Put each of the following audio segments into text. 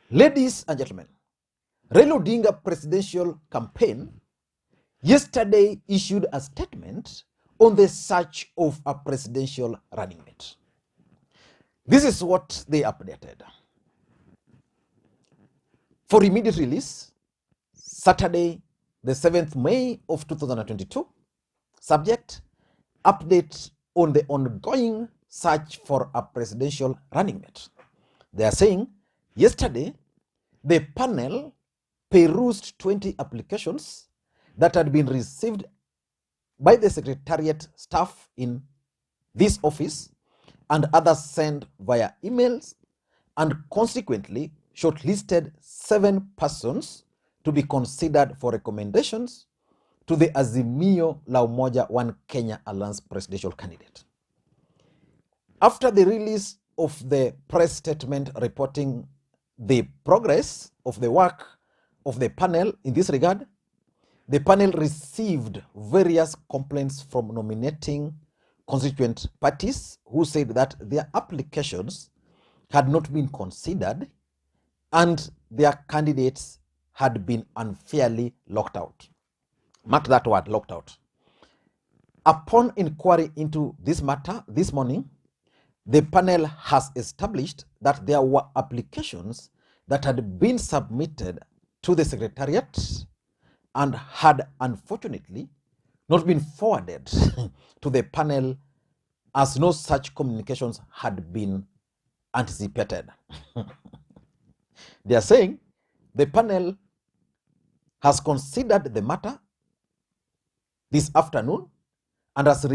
Ladies and gentlemen, Raila Odinga presidential campaign yesterday issued a statement on the search of a presidential running mate. This is what they updated. For immediate release, Saturday, the 7th May of 2022, subject, update on the ongoing search for a presidential running mate. They are saying, yesterday, the panel perused 20 applications that had been received by the secretariat staff in this office and others sent via emails, and consequently shortlisted 7 persons to be considered for recommendations to the Azimio la Umoja One Kenya Alliance presidential candidate. After the release of the press statement reporting the progress of the work of the panel in this regard, the panel received various complaints from nominating constituent parties who said that their applications had not been considered and their candidates had been unfairly locked out. Mark that word, locked out. Upon inquiry into this matter this morning, the panel has established that there were applications that had been submitted to the secretariat and had unfortunately not been forwarded to the panel, as no such communications had been anticipated. They are saying the panel has considered the matter this afternoon and has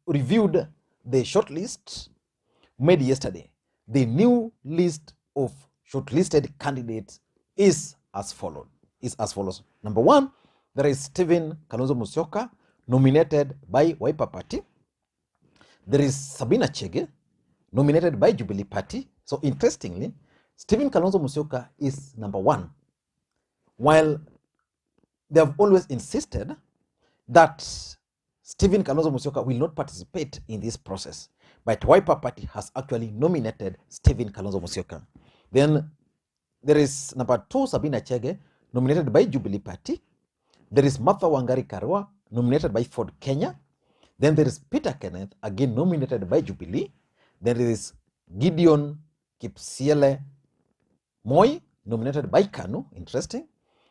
reviewed the shortlist made yesterday. The new list of shortlisted candidates is as follows. Number 1, there is Stephen Kalonzo Musyoka, nominated by Wiper Party. There is Sabina Chege, nominated by Jubilee Party. So interestingly, Stephen Kalonzo Musyoka is number 1, while they have always insisted that Stephen Kalonzo Musyoka will not participate in this process. But Wiper Party has actually nominated Stephen Kalonzo Musyoka. Then there is number 2, Sabina Chege, nominated by Jubilee Party. There is Martha Wangari Karua, nominated by Ford Kenya. Then there is Peter Kenneth, again nominated by Jubilee. Then there is Gideon Kipsiele Moi, nominated by KANU, interesting.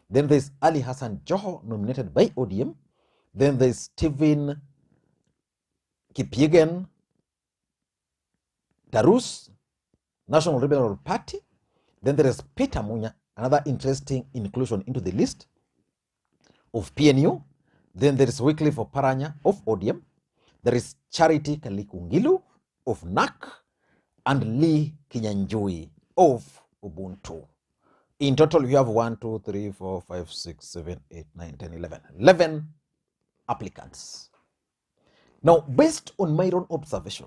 Then there is Ali Hassan Joho, nominated by ODM. Then there is Stephen Kipyegen Tarus, National Liberal Party. Then there is Peter Munya, another interesting inclusion into the list of PNU. Then there is Wycliffe Oparanya of ODM. There is Charity Kalikungilu of NAC and Lee Kinyanjui of Ubuntu. In total, we have 1, 2, 3, 4, 5, 6, 7, 8, 9, 10, 11. 11 applicants. Now, based on my own observation,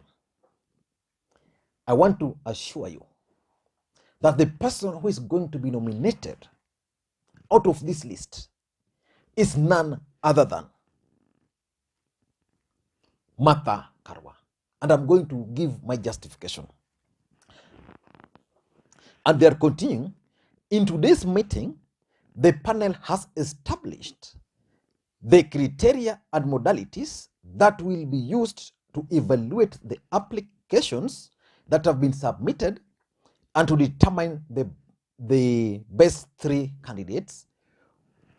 I want to assure you that the person who is going to be nominated out of this list is none other than Martha Karua. And I'm going to give my justification. And they are continuing. In today's meeting, the panel has established the criteria and modalities that will be used to evaluate the applications that have been submitted and to determine the best 3 candidates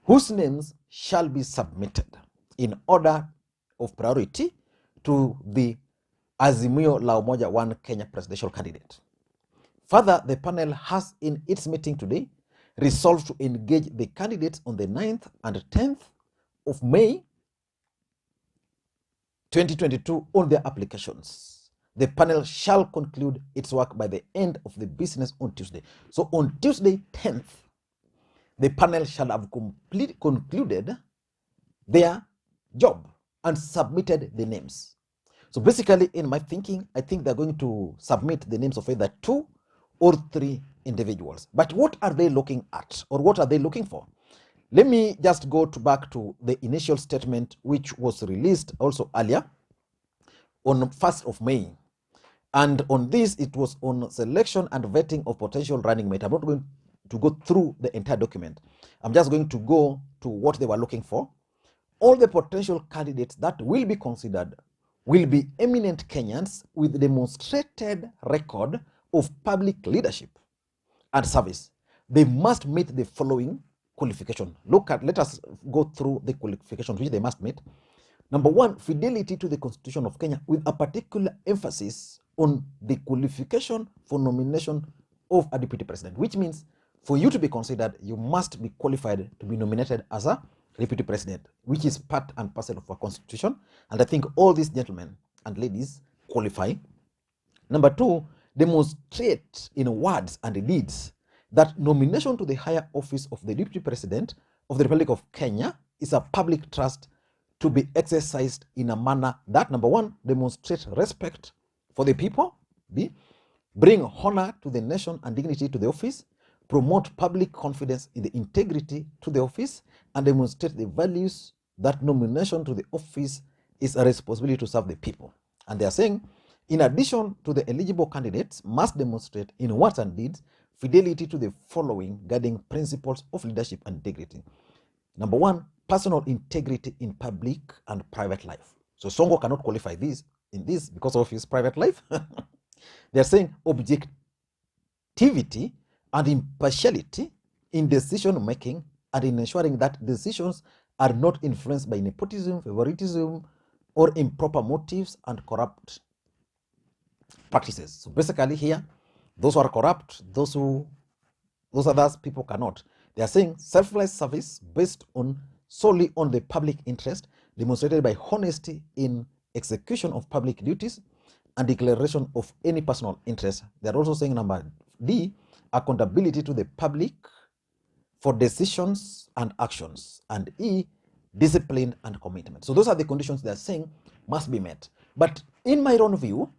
whose names shall be submitted in order of priority to the Azimio la Umoja One Kenya presidential candidate. Further, the panel has in its meeting today resolved to engage the candidates on the 9th and 10th of May 2022 on their applications. The panel shall conclude its work by the end of the business on Tuesday. So on Tuesday 10th, the panel shall have concluded their job and submitted the names. So basically, in my thinking, I think they're going to submit the names of either 2 or 3 individuals. But what are they looking at, or what are they looking for? Let me just go back to the initial statement, which was released also earlier on 1st of May. And on this, it was on selection and vetting of potential running mate. I'm not going to go through the entire document. I'm just going to go to what they were looking for. All the potential candidates that will be considered will be eminent Kenyans with demonstrated record of public leadership and service. They must meet the following qualification. Let us go through the qualifications which they must meet. Number one, fidelity to the Constitution of Kenya with a particular emphasis on the qualification for nomination of a deputy president, which means for you to be considered, you must be qualified to be nominated as a deputy president, which is part and parcel of our constitution. And I think all these gentlemen and ladies qualify. Number two, demonstrate in words and deeds that nomination to the higher office of the deputy president of the Republic of Kenya is a public trust to be exercised in a manner that, number one, demonstrates respect for the people. B, bring honor to the nation and dignity to the office, promote public confidence in the integrity to the office, and demonstrate the values that nomination to the office is a responsibility to serve the people. And they are saying, in addition to the eligible candidates must demonstrate in words and deeds fidelity to the following guiding principles of leadership and integrity. Number one, personal integrity in public and private life. So Songo cannot qualify this because of his private life. They're saying objectivity and impartiality in decision making and in ensuring that decisions are not influenced by nepotism, favoritism, or improper motives and corrupt practices. So basically here, those who are corrupt, those others people cannot. They are saying selfless service based solely on the public interest, demonstrated by honesty in execution of public duties and declaration of any personal interest. They are also saying number D, accountability to the public for decisions and actions, and E, discipline and commitment. So those are the conditions they are saying must be met. But in my own view,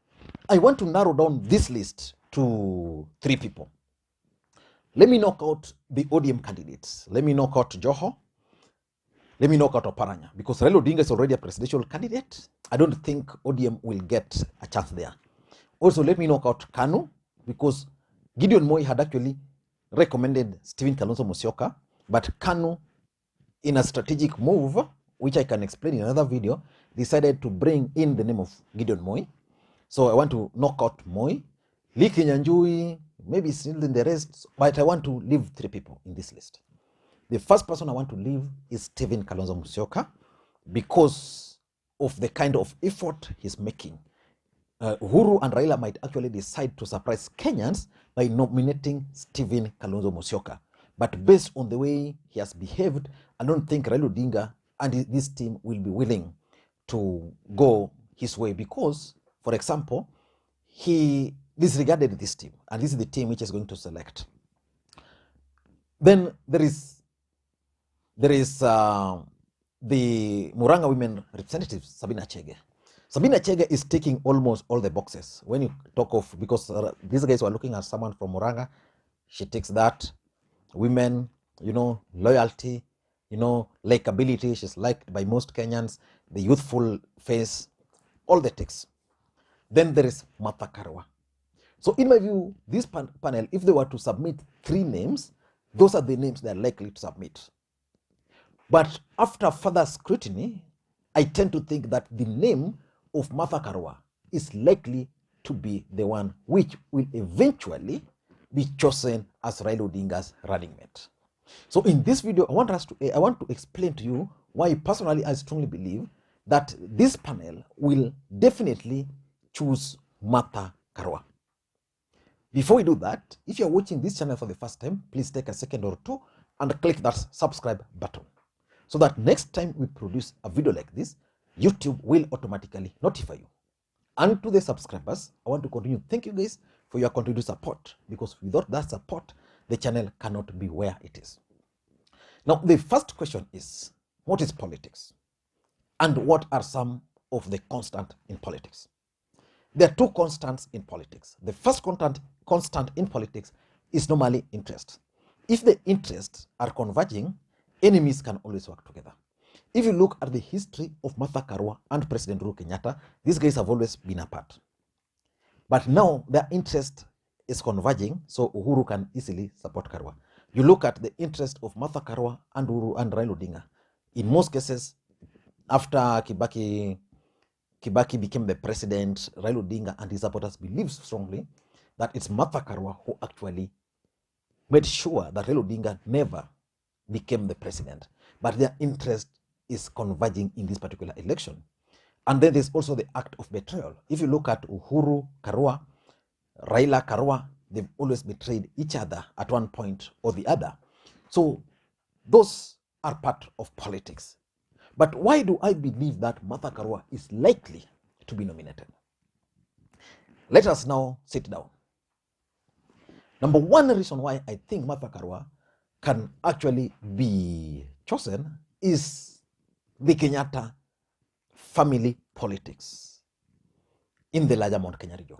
I want to narrow down this list to 3 people. Let me knock out the ODM candidates. Let me knock out Joho. Let me knock out Oparanya, because Raila Odinga is already a presidential candidate. I don't think ODM will get a chance there. Also, let me knock out Kanu, because Gideon Moi had actually recommended Stephen Kalonzo Musyoka, but Kanu, in a strategic move, which I can explain in another video, decided to bring in the name of Gideon Moi. So I want to knock out Moi. Lee Kinyanjui, maybe still in the rest, but I want to leave 3 people in this list. The first person I want to leave is Stephen Kalonzo Musyoka because of the kind of effort he's making. Uhuru and Raila might actually decide to surprise Kenyans by nominating Stephen Kalonzo Musyoka. But based on the way he has behaved, I don't think Raila Odinga and this team will be willing to go his way because, for example, he disregarded this team, and this is the team which is going to select. Then there is the Muranga women representative, Sabina Chege. Sabina Chege is ticking almost all the boxes. When you talk of, because these guys were looking at someone from Muranga, she takes that. Women, loyalty, likability, she's liked by most Kenyans, the youthful face, all the ticks. Then there is Martha Karua. So in my view, this panel, if they were to submit 3 names, those are the names they are likely to submit. But after further scrutiny, I tend to think that the name of Martha Karua is likely to be the one which will eventually be chosen as Raila Odinga's running mate. So in this video, I want to explain to you why personally I strongly believe that this panel will definitely choose Martha Karua. Before we do that, if you're watching this channel for the first time, please take a second or 2 and click that subscribe button, so that next time we produce a video like this, YouTube will automatically notify you. And to the subscribers, I want to continue. Thank you guys for your continued support, because without that support, the channel cannot be where it is. Now, the first question is, what is politics? And what are some of the constants in politics? There are 2 constants in politics. The first constant in politics is normally interest. If the interests are converging, enemies can always work together. If you look at the history of Martha Karua and President Uhuru Kenyatta, these guys have always been apart. But now their interest is converging, so Uhuru can easily support Karua. You look at the interest of Martha Karua and Uhuru and Raila Odinga. In most cases, after Kibaki became the president, Raila Odinga and his supporters believe strongly that it's Martha Karua who actually made sure that Raila Odinga never became the president. But their interest is converging in this particular election. And then there's also the act of betrayal. If you look at Uhuru Karua, Raila Karua, they've always betrayed each other at one point or the other. So those are part of politics. But why do I believe that Martha Karua is likely to be nominated? Let us now sit down. Number one reason why I think Martha Karua can actually be chosen is the Kenyatta family politics in the larger Mount Kenya region.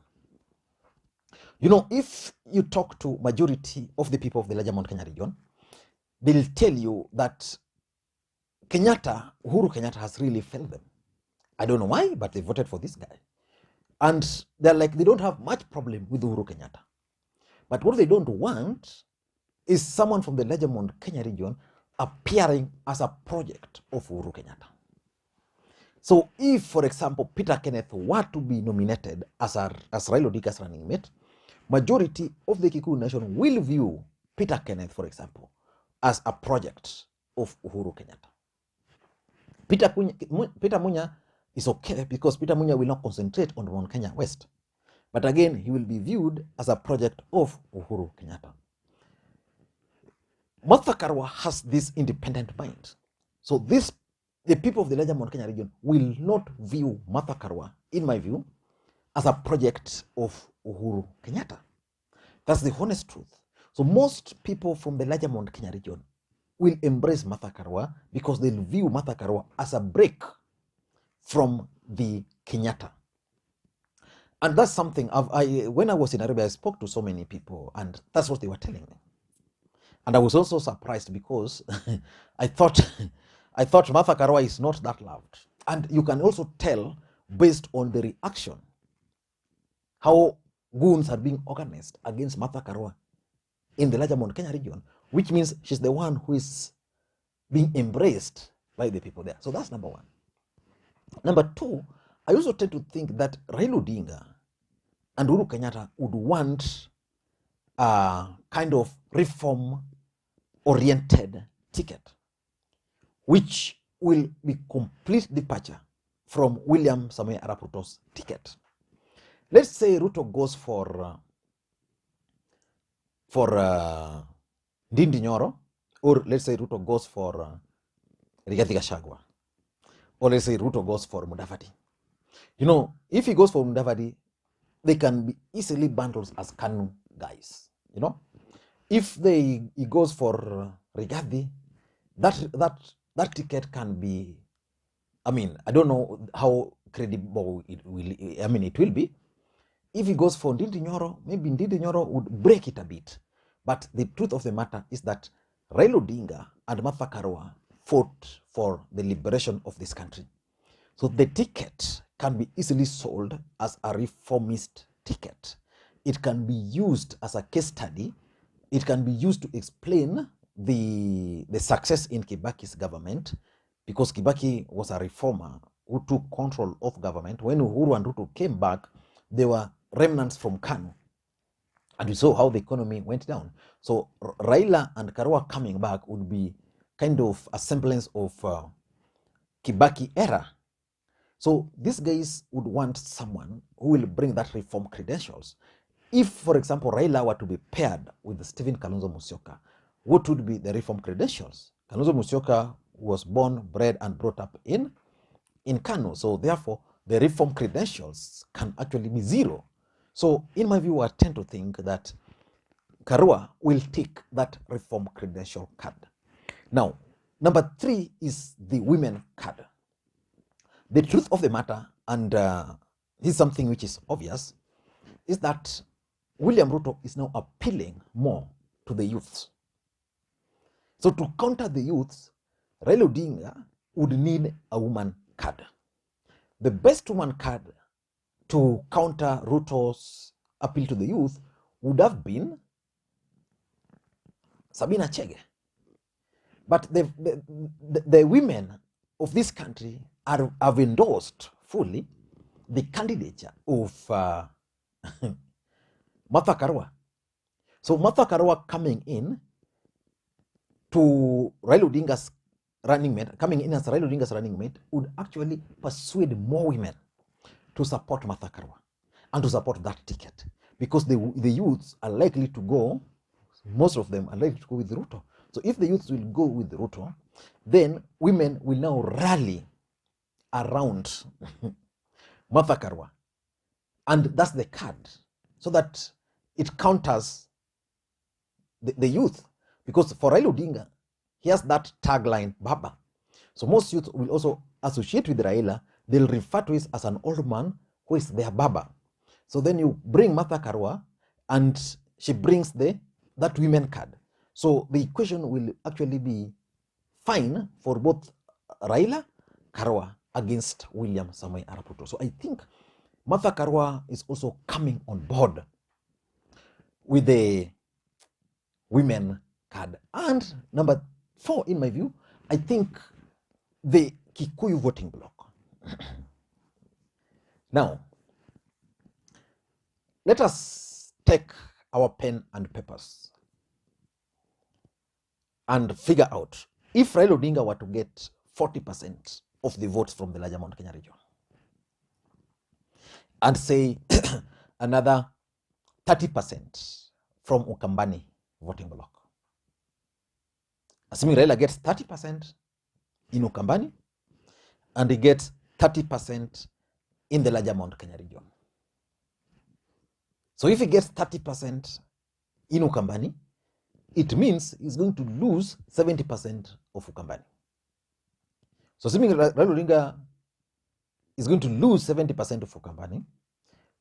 You know, if you talk to majority of the people of the larger Mount Kenya region, they'll tell you that Uhuru Kenyatta has really failed them. I don't know why, but they voted for this guy. And they're like, they don't have much problem with Uhuru Kenyatta. But what they don't want is someone from the larger Mount Kenya region appearing as a project of Uhuru Kenyatta. So if, for example, Peter Kenneth were to be nominated as Raila Odinga's running mate, majority of the Kikuyu nation will view Peter Kenneth, for example, as a project of Uhuru Kenyatta. Peter Munya is okay because Peter Munya will not concentrate on Mount Kenya West. But again, he will be viewed as a project of Uhuru Kenyatta. Martha Karua has this independent mind. So the people of the larger Mount Kenya region will not view Martha Karua, in my view, as a project of Uhuru Kenyatta. That's the honest truth. So most people from the larger Mount Kenya region will embrace Martha Karua because they'll view Martha Karua as a break from the Kenyatta. And that's something, when I was in Arabia, I spoke to so many people, and that's what they were telling me. And I was also surprised because I thought Martha Karua is not that loved. And you can also tell based on the reaction how goons are being organized against Martha Karua in the larger Mount Kenya region, which means she's the one who is being embraced by the people there. So that's number one. Number two, I also tend to think that Raila Odinga and Uhuru Kenyatta would want a kind of reform-oriented ticket, which will be complete departure from William Samoei Arap Ruto's ticket. Let's say Ruto goes for Ndindi Nyoro, or let's say Ruto goes for Rigathi Gachagua, or let's say Ruto goes for Mudavadi. You know, if he goes for Mudavadi, they can be easily bundled as KANU guys. You know, if he goes for Rigathi, that ticket can be, I mean, I don't know how credible it will be. If he goes for Ndindi Nyoro, maybe Ndindi Nyoro would break it a bit. But the truth of the matter is that Raila Odinga and Martha Karua fought for the liberation of this country. So the ticket can be easily sold as a reformist ticket. It can be used as a case study. It can be used to explain the success in Kibaki's government, because Kibaki was a reformer who took control of government. When Uhuru and Ruto came back, they were remnants from KANU. And we saw how the economy went down. So Raila and Karua coming back would be kind of a semblance of Kibaki era. So these guys would want someone who will bring that reform credentials. If, for example, Raila were to be paired with Stephen Kalonzo Musyoka, what would be the reform credentials? Kalonzo Musyoka was born, bred, and brought up in KANU. So therefore, the reform credentials can actually be zero. So in my view, I tend to think that Karua will take that reform credential card. Now, number three is the women card. The truth of the matter, and this is something which is obvious, is that William Ruto is now appealing more to the youths. So to counter the youths, Raila Odinga would need a woman card. The best woman card to counter Ruto's appeal to the youth would have been Sabina Chege. But the women of this country have endorsed fully the candidature of Martha Karua. So Martha Karua coming in to Raila Odinga's running mate, coming in as Raila Odinga's running mate, would actually persuade more women to support Martha Karua and to support that ticket, because the youths are likely to go, most of them are likely to go with Ruto. So if the youths will go with Ruto, then women will now rally around Martha Karua. And that's the card, so that it counters the youth. Because for Raila Odinga, he has that tagline, Baba. So most youth will also associate with Raila. They'll refer to it as an old man who is their Baba. So then you bring Martha Karua, and she brings that women card. So the equation will actually be fine for both Raila Karua against William Samoei Arap Ruto. So I think Martha Karua is also coming on board with the women card. And number 4, in my view, I think the Kikuyu voting bloc. Now, let us take our pen and papers and figure out if Raila Odinga were to get 40% of the votes from the larger Mount Kenya region, and say another 30% from Ukambani voting bloc. Assuming Raila gets 30% in Ukambani and he gets 30% in the larger Mount Kenya region. So if he gets 30% in Ukambani, it means he's going to lose 70% of Ukambani. So assuming Raila Odinga is going to lose 70% of Ukambani,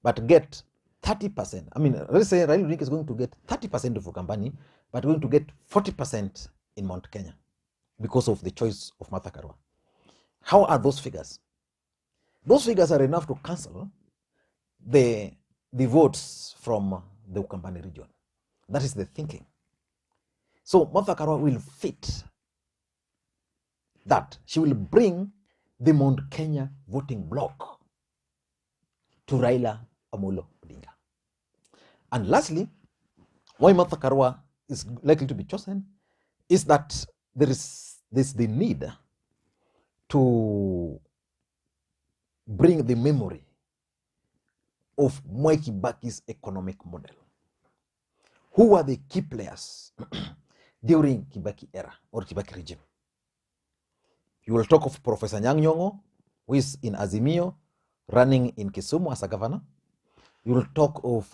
but get 30%, I mean, let's say Raila Odinga is going to get 30% of Ukambani, but going to get 40% in Mount Kenya because of the choice of Martha Karua. How are those figures? Those figures are enough to cancel the votes from the Ukambani region. That is the thinking. So Martha Karua will fit that. She will bring the Mount Kenya voting bloc to Raila Amolo Odinga. And lastly, why Martha Karua is likely to be chosen is that there's the need to bring the memory of Mwai Kibaki's economic model. Who were the key players during Kibaki era or Kibaki regime? You will talk of Professor Nyang' Nyong'o, who is in Azimio, running in Kisumu as a governor. You will talk of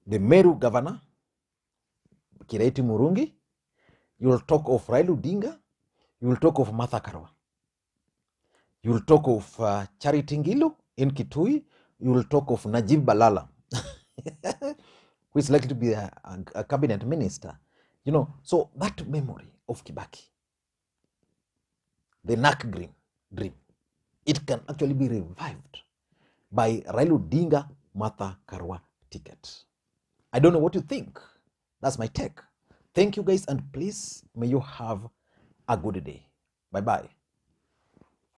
the Meru governor, Kireti Murungi. You will talk of Raila Odinga. You will talk of Martha Karua. You will talk of Charity Ngilu in Kitui. You will talk of Najib Balala, who is likely to be a cabinet minister. You know, so that memory of Kibaki, the NAC dream, it can actually be revived by Raila Odinga Martha Karua ticket. I don't know what you think. That's my take. Thank you guys, and please may you have a good day. Bye-bye.